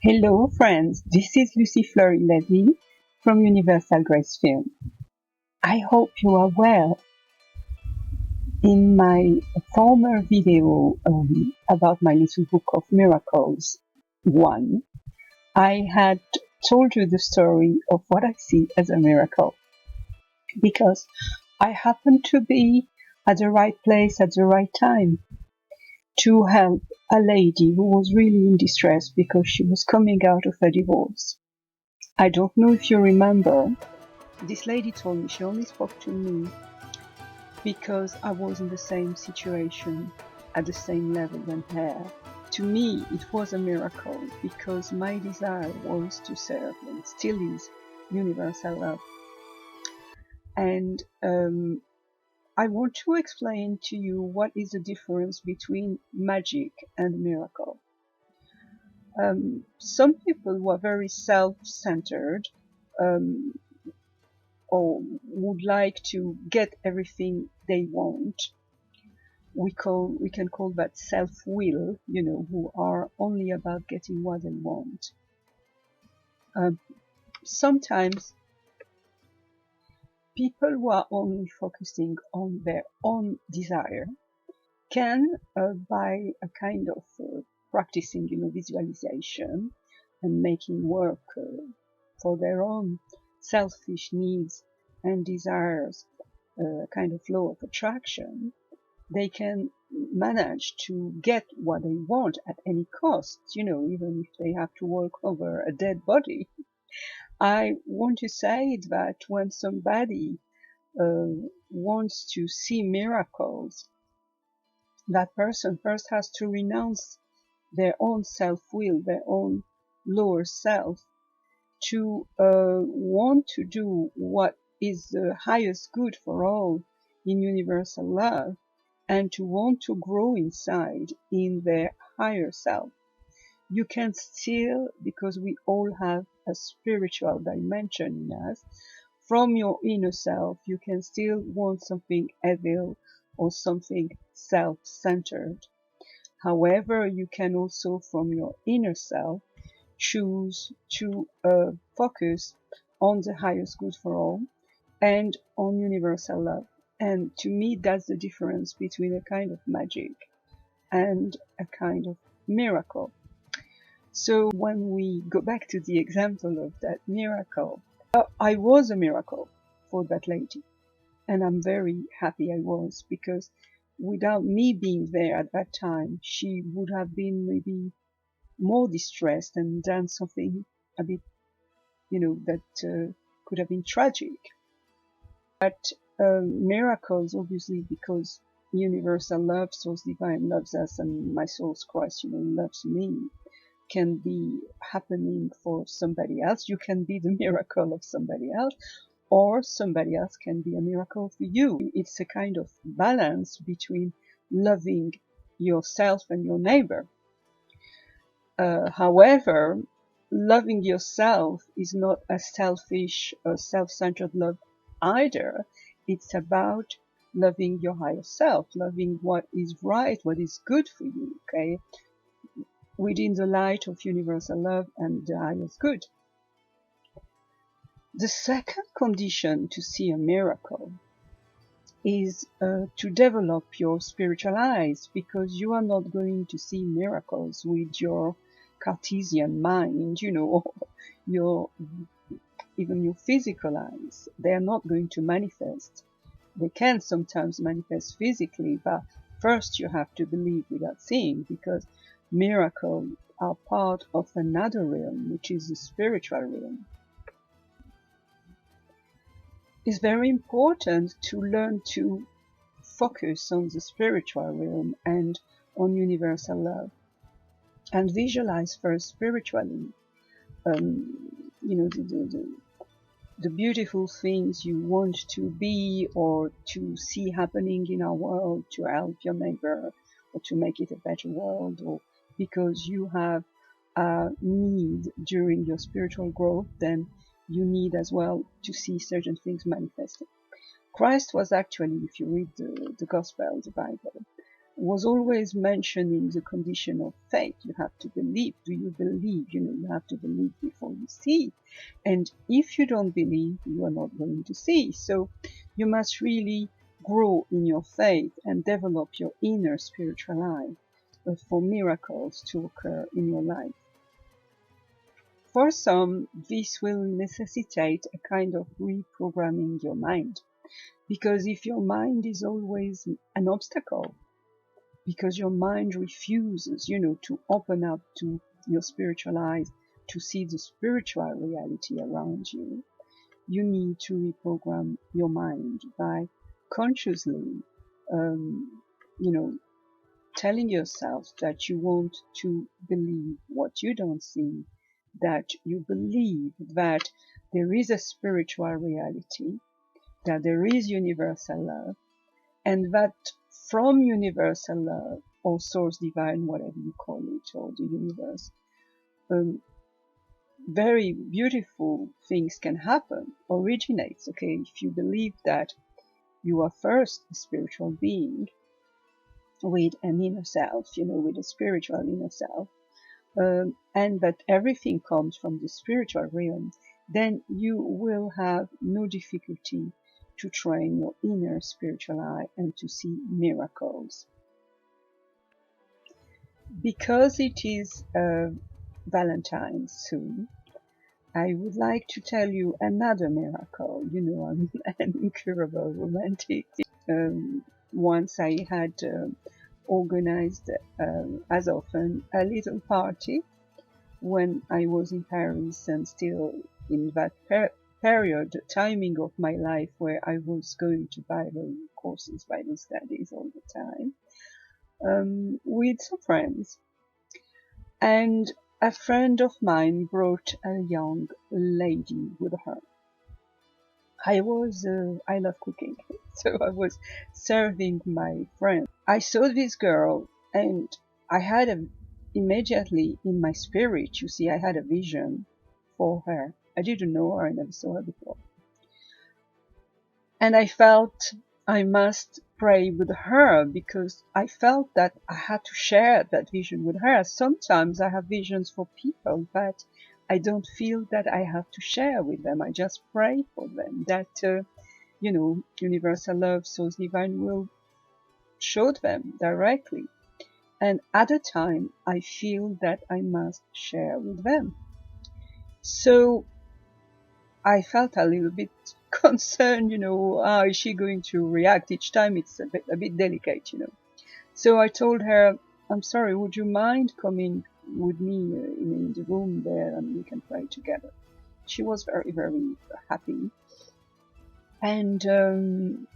Hello friends, this is Luce Fleury Levi from Universal Grace Film. I hope you are well. In my former video about my little book of miracles 1, I had told you the story of what I see as a miracle because I happened to be at the right place at the right time to help a lady who was really in distress because she was coming out of a divorce. I don't know if you remember, this lady told me she only spoke to me because I was in the same situation, at the same level than her. To me, it was a miracle because my desire was to serve, and still is, universal love. And I want to explain to you what is the difference between magic and miracle. Some people who are very self-centered or would like to get everything they want, we can call that self-will, who are only about getting what they want. Sometimes people who are only focusing on their own desire can, by a kind of practicing, visualization and making work for their own selfish needs and desires, kind of law of attraction, they can manage to get what they want at any cost, even if they have to work over a dead body. I want to say that when somebody wants to see miracles, that person first has to renounce their own self-will, their own lower self, to want to do what is the highest good for all in universal love, and to want to grow inside in their higher self. You can still, because we all have a spiritual dimension in us, from your inner self, you can still want something evil or something self-centered. However, you can also, from your inner self, choose to focus on the highest good for all and on universal love. And to me, that's the difference between a kind of magic and a kind of miracle. So when we go back to the example of that miracle, I was a miracle for that lady. And I'm very happy I was, because without me being there at that time, she would have been maybe more distressed and done something a bit, that could have been tragic. But miracles, obviously, because universal love, source divine loves us, and my soul's Christ, loves me, can be happening for somebody else. You can be the miracle of somebody else, or somebody else can be a miracle for you. It's a kind of balance between loving yourself and your neighbor. However, loving yourself is not a selfish or self-centered love either. It's about loving your higher self, loving what is right, what is good for you, okay? Within the light of universal love and the highest good. The second condition to see a miracle is to develop your spiritual eyes, because you are not going to see miracles with your Cartesian mind, your even your physical eyes. They are not going to manifest. They can sometimes manifest physically, but first you have to believe without seeing, because miracles are part of another realm, which is the spiritual realm. It's very important to learn to focus on the spiritual realm and on universal love, and visualize first spiritually, the beautiful things you want to be or to see happening in our world, to help your neighbor or to make it a better world, or because you have a need during your spiritual growth, then you need as well to see certain things manifested. Christ was actually, if you read the Gospel, the Bible, was always mentioning the condition of faith. You have to believe. Do you believe? You have to believe before you see. And if you don't believe, you are not going to see. So you must really grow in your faith and develop your inner spiritual life for miracles to occur in your life. For some, this will necessitate a kind of reprogramming your mind. Because if your mind is always an obstacle, because your mind refuses, to open up to your spiritual eyes, to see the spiritual reality around you, you need to reprogram your mind by consciously, telling yourself that you want to believe what you don't see, that you believe that there is a spiritual reality, that there is universal love, and that from universal love, or source divine, whatever you call it, or the universe, very beautiful things can happen, originates, okay? If you believe that you are first a spiritual being with an inner self, with a spiritual inner self, and that everything comes from the spiritual realm, then you will have no difficulty to train your inner spiritual eye and to see miracles. Because it is Valentine's soon, I would like to tell you another miracle. I'm an incurable romantic. Once I had organized, as often, a little party when I was in Paris, and still in that period, timing of my life where I was going to Bible courses, Bible studies all the time, with some friends. And a friend of mine brought a young lady with her. I love cooking, so I was serving my friend. I saw this girl, and I had immediately in my spirit, I had a vision for her. I didn't know her, I never saw her before. And I felt I must pray with her, because I felt that I had to share that vision with her. Sometimes I have visions for people, but I don't feel that I have to share with them. I just pray for them, that, universal love, source divine will show them directly. And at a time, I feel that I must share with them. So I felt a little bit concerned, how is she going to react each time? It's a bit delicate, So I told her, I'm sorry, would you mind coming with me in the room there, and we can pray together? She was very, very happy, and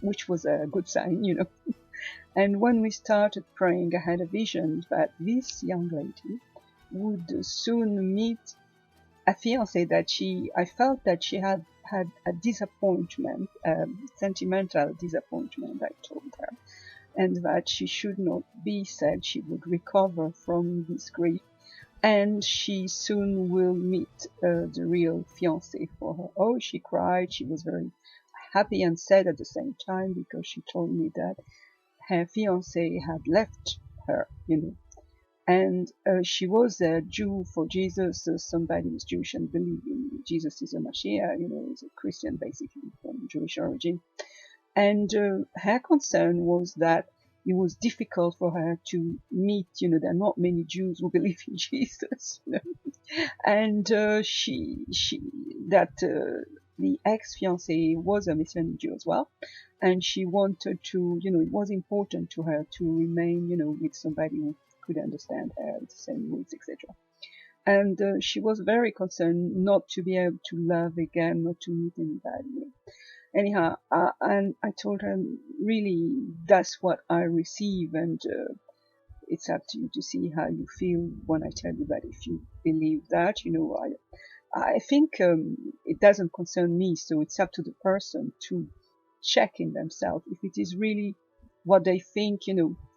which was a good sign, And when we started praying, I had a vision that this young lady would soon meet a fiancé that I felt that she had a disappointment, sentimental disappointment, I told her, and that she should not be sad. She would recover from this grief, and she soon will meet the real fiancé for her. Oh, she cried. She was very happy and sad at the same time, because she told me that her fiancé had left her, and she was a Jew for Jesus. Somebody was Jewish and believed in Jesus is a Mashiach, is a Christian basically from Jewish origin. And her concern was that it was difficult for her to meet, there are not many Jews who believe in Jesus, and the ex-fiancé was a Messianic Jew as well, and she wanted to, it was important to her to remain, with somebody who could understand her, the same rules, etc. And she was very concerned not to be able to love again, not to meet anybody. Anyhow, and I told her, really, that's what I receive, and it's up to you to see how you feel when I tell you that. If you believe that, I think it doesn't concern me, so it's up to the person to check in themselves if it is really what they think,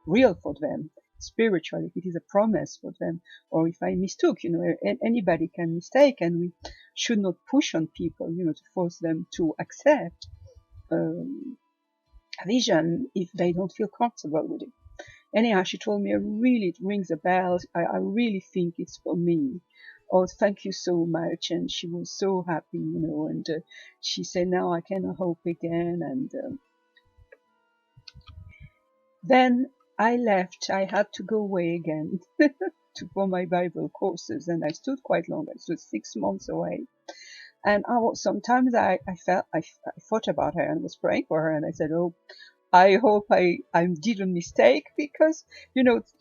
real for them, spiritual, if it is a promise for them, or if I mistook, anybody can mistake, and we should not push on people, to force them to accept a vision if they don't feel comfortable with it. Anyhow, she told me, really, it rings a bell. I really think it's for me. Oh, thank you so much. And she was so happy, and she said, now I can hope again. And then I left. I had to go away again for my Bible courses. And I stood quite long. I stood 6 months away. And sometimes I thought about her and was praying for her. And I said, oh, I hope I did a mistake, because,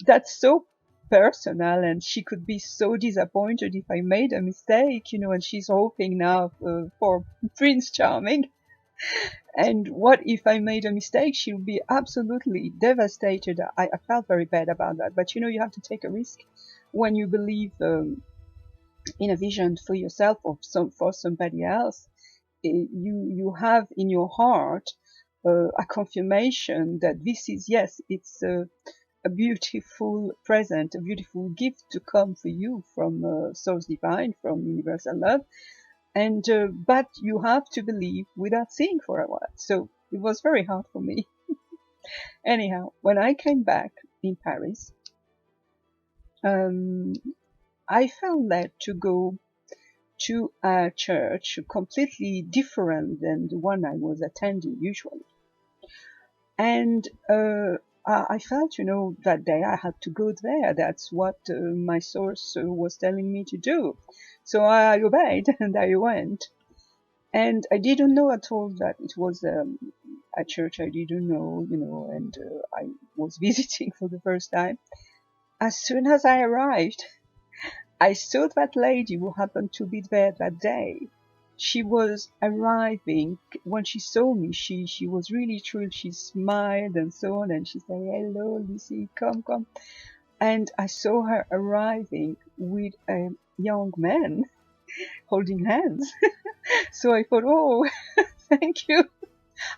that's so personal, and she could be so disappointed if I made a mistake, and she's hoping now for Prince Charming. And what if I made a mistake? She would be absolutely devastated. I felt very bad about that. But, you have to take a risk when you believe in a vision for yourself or for somebody else. You have in your heart a confirmation that this is, yes, it's a beautiful present, a beautiful gift to come for you from Source Divine, from Universal Love. And but you have to believe without seeing for a while. So it was very hard for me. Anyhow, when I came back in Paris, I felt led to go to a church completely different than the one I was attending usually. And I felt, that day I had to go there. That's what my source was telling me to do. So I obeyed and I went. And I didn't know at all that it was a church I didn't know, and I was visiting for the first time. As soon as I arrived, I saw that lady who happened to be there that day. She was arriving. When she saw me, she was really thrilled. She smiled and so on, and she said, hello, Lucy, come. And I saw her arriving with a young man holding hands. So I thought, oh, thank you.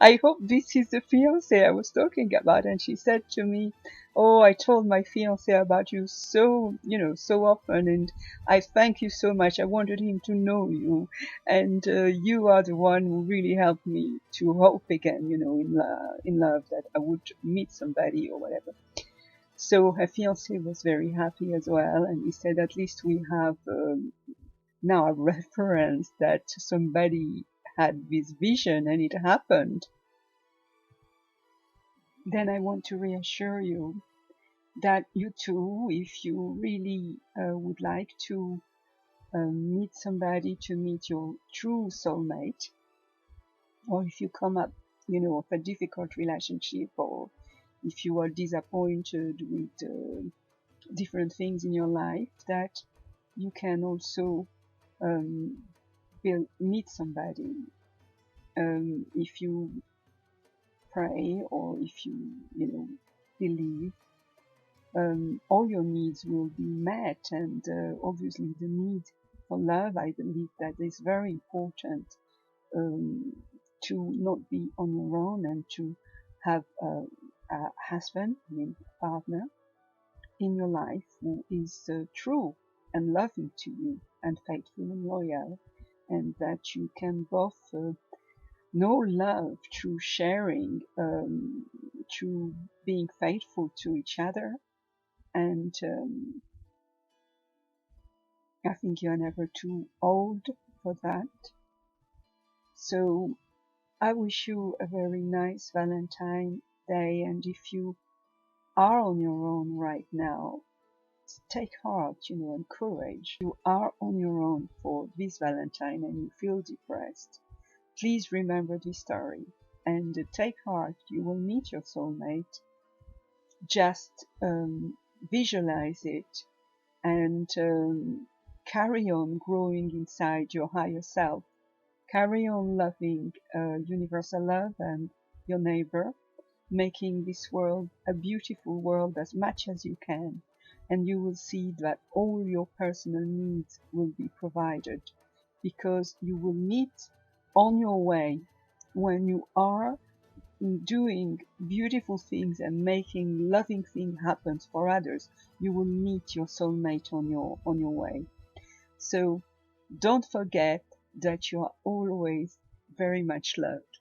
I hope this is the fiancé I was talking about. And she said to me, oh, I told my fiancé about you so often, and I thank you so much. I wanted him to know you, and you are the one who really helped me to hope again, in love, that I would meet somebody or whatever. So her fiancé was very happy as well, and he said, at least we have now a reference that somebody had this vision and it happened. Then I want to reassure you that you too, if you really would like to meet somebody, to meet your true soulmate, or if you come up, of a difficult relationship, or if you are disappointed with different things in your life, that you can also meet somebody. If you pray, or if you believe, all your needs will be met. And obviously the need for love, I believe that is very important, to not be on your own, and to have a husband, partner in your life who is true and loving to you, and faithful and loyal, and that you can both know love through sharing, through being faithful to each other. And I think you are never too old for that. So I wish you a very nice Valentine Day, and if you are on your own right now, take heart, and courage. You are on your own for this Valentine and you feel depressed. Please remember this story and take heart. You will meet your soulmate. Just visualize it, and carry on growing inside your higher self. Carry on loving universal love and your neighbor, making this world a beautiful world as much as you can. And you will see that all your personal needs will be provided, because you will meet on your way, when you are doing beautiful things and making loving things happen for others, you will meet your soulmate on your way. So don't forget that you are always very much loved.